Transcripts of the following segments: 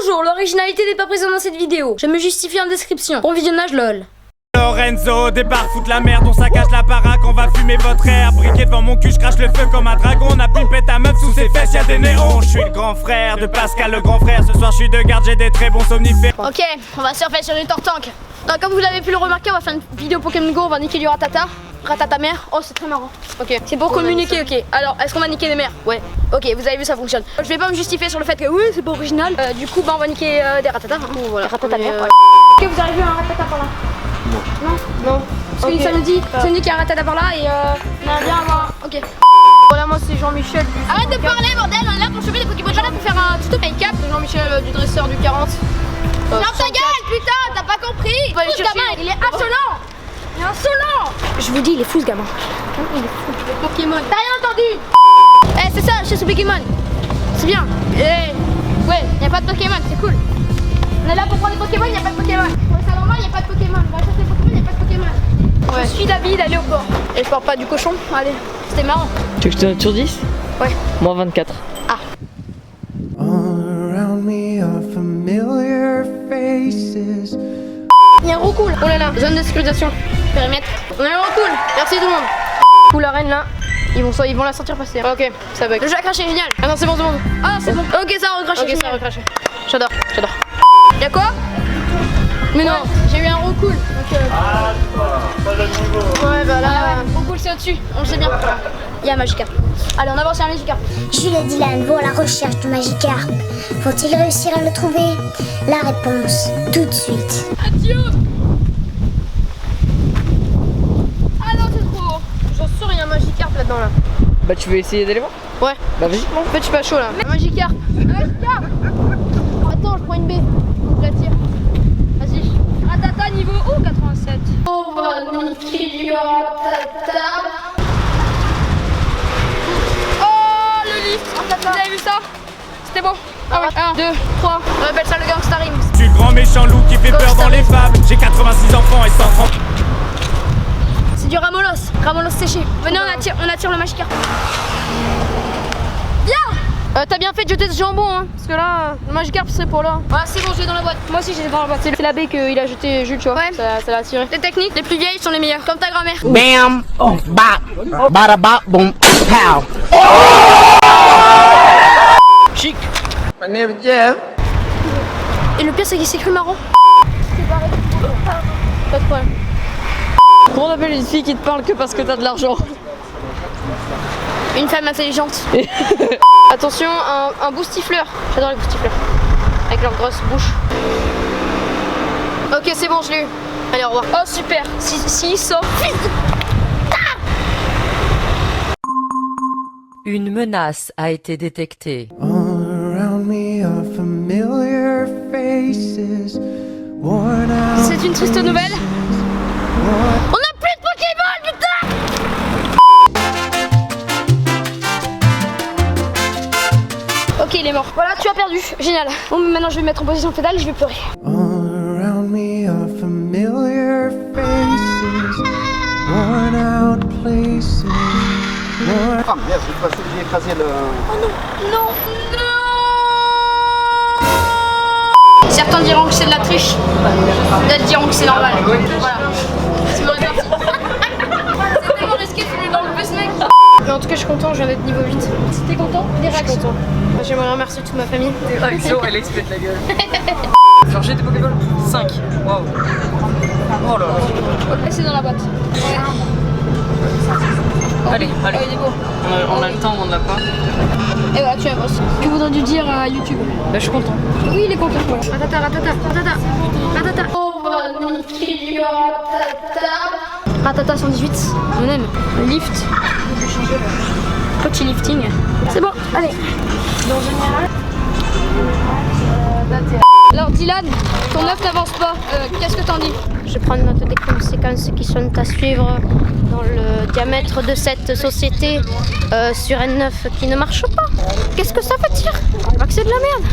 Bonjour, l'originalité n'est pas présente dans cette vidéo. Je me justifie en description. Bon visionnage lol. Lorenzo débarque, fout la merde, on saccage la baraque, on va fumer votre air. Briquet devant mon cul, je crache le feu comme un dragon. On a pimpé ta meuf, sous ses fesses y'a des néons. Je suis le grand frère de Pascal, le grand frère. Ce soir je suis de garde, j'ai des très bons somnifères. Ok, on va surfer sur une tortank. Donc comme vous l'avez pu le remarquer, on va faire une vidéo Pokémon Go, on va niquer du ratata. Ratata mère, oh c'est très marrant. Ok, c'est pour communiquer, ok. Alors, est-ce qu'on va niquer des mères? Ouais. Ok, vous avez vu, ça fonctionne. Je vais pas me justifier sur le fait que oui, c'est pas original. Du coup, bah on va niquer des ratatas. Hein. Voilà. Des ratata mère. Ouais. Ok, vous avez vu un ratata par là? Non. Parce que ça nous dit qu'il y a un ratata par là et on a bien avoir. Ok. Voilà, moi c'est Jean-Michel. Arrête de parler, bordel, on est là pour choper des Pokémon. J'en ai pour faire un tuto make-up. Jean-Michel du dresseur du 40. Non, ta gueule, putain, t'as pas compris. Ce gamin, il est insolent. Il est insolent. Je vous dis, il est fou ce gamin. Il est fou. Le Pokémon. T'as rien entendu? Eh, c'est ça, chez ce Pokémon. C'est bien. Ouais, y a pas de Pokémon, c'est cool. On est là pour prendre des Pokémon, y a pas de Pokémon. Pour le salon, y a pas de Pokémon. On va chercher des Pokémon, y a pas de Pokémon. Ouais. Je suis d'avis d'aller au port. Et je porte pas du cochon. Allez, c'était marrant. Tu veux que je te note sur 10? Ouais. Moins 24. Ah. Il y a un gros cool. Oh là là, zone de sécurisation. Périmètre. On a un gros cool. Merci tout le monde. Cool la reine là. Ils vont la sentir passer. Ok, ça bug. Le jeu a craché, génial. Ah non, c'est bon, c'est bon. Ah, c'est bon. Ok, ça a recraché. Ok, ça a recraché. J'adore. Y'a quoi? Mais non, j'ai eu un gros cool. Donc, pas le niveau. ouais, bah là, gros cool, c'est au-dessus. On le sait bien. Il y a un Magikarp. Allez, on avance sur un Magikarp. Jules et Dylan vont à la recherche du Magikarp. Vont-ils réussir à le trouver? La réponse, tout de suite. Adieu. Ah non, c'est trop haut. J'en sûr, il y a un Magikarp là-dedans là. Bah tu veux essayer d'aller voir? Ouais. Bah vas-y. En fait, je suis pas chaud là. Magikarp. Magikarp. Attends, je prends une baie. Je la tire. Vas-y. Ratata niveau 87. On va niquer du ratata. Oh, le lift. Vous avez vu ça? C'était bon. Ah oui. 1, 2, 3. On appelle ça le gangstaring. Je suis le grand méchant loup qui fait peur dans les fables. J'ai 86 enfants et 130. C'est du Ramolos séché. Venez, on attire le Magikarp. Bien. T'as bien fait de jeter ce jambon, hein. Parce que là, le Magikarp c'est pour là. Ah, c'est bon, je l'ai dans la boîte. Moi aussi, j'ai dans la boîte. C'est la baie qu'il a jeté Jules, tu vois. Ouais. Ça l'a attiré. Les techniques les plus vieilles sont les meilleures. Comme ta grand-mère. Bam, oh, bap, bada bap, boom, pow. Chic. My name is Jeff. Et le pire, c'est qu'il s'écrit marrant. Pas de problème. Comment on appelle une fille qui te parle que parce que t'as de l'argent? Une femme intelligente. Attention, un boostifleur. J'adore les boostifleurs. Avec leur grosse bouche. Ok, c'est bon, je l'ai eu. Allez, au revoir. Oh, super. Si, sort. Une menace a été détectée. C'est une triste nouvelle. On a plus de Pokémon, putain! Ok, il est mort. Voilà, tu as perdu. Génial. Bon, maintenant je vais me mettre en position fétale et je vais pleurer. Ah merde, j'ai écrasé le... Oh non. Certains diront que c'est de la triche. D'autres diront que c'est normal. Voilà. C'est mon réparti. C'est tellement risqué de finir dans le bus, mec. Mais en tout cas, je suis content, je viens d'être niveau 8. T'es content? Des réactions? Je suis content. J'aimerais remercier toute ma famille. Des réactions, elle explose la gueule. Genre j'ai des Pokéballs? 5. Waouh. Oh là là. C'est dans la boîte. Ouais. Allez. Oh, il est beau. On a le temps, on l'a pas. Et voilà, tu avances. Que voudrais-tu dire à YouTube? Bah je suis content. Oui, il est content. Ratata. On va niquer du ratata. Ratata 118, on aime. Lift. Petit lifting. C'est bon, allez. Dans général. Alors Dylan, ton œuf n'avance pas. Qu'est-ce que t'en dis? Je prends note des conséquences qui sont à suivre dans le diamètre de cette société sur N9 qui ne marche pas. Qu'est-ce que ça veut dire? Pas que c'est de la merde.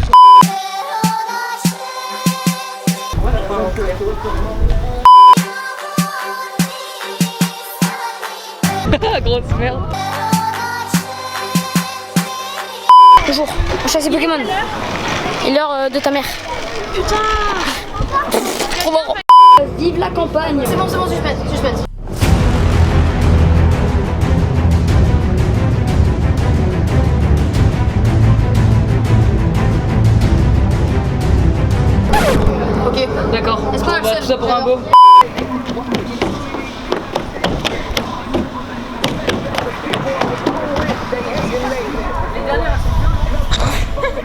Grosse merde. Bonjour, on chasse les Pokémon. Et l'heure de ta mère. Putain. Trop marrant. Vive la campagne. C'est bon, suspense. Ok. D'accord. Est-ce qu'on a le seul? Tout ça pour un beau.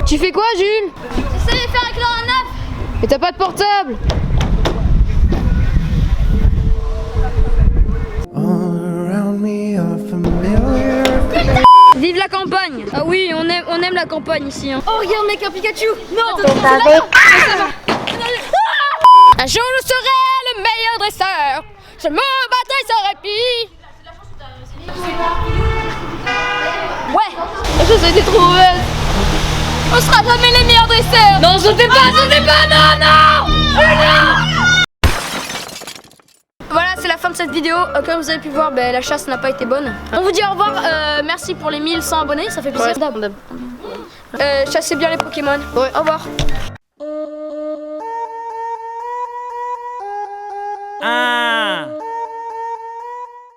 Tu fais quoi, Jules? J'essaie de faire avec Laura 9. Mais t'as pas de portable? Vive la campagne! Ah oui, on aime la campagne ici. Hein. Oh regarde mec, un Pikachu! Non! Un jour je serai le meilleur dresseur. Je me battrai sans répit. Ouais! Ça a été trop mauvaise. On sera jamais les meilleurs dresseurs. Non, sautez pas, non! Voilà, c'est la fin de cette vidéo. Comme vous avez pu voir, la chasse n'a pas été bonne. On vous dit au revoir. Merci pour les 1100 abonnés, ça fait plaisir. Chassez bien les Pokémon. Ouais. Au revoir.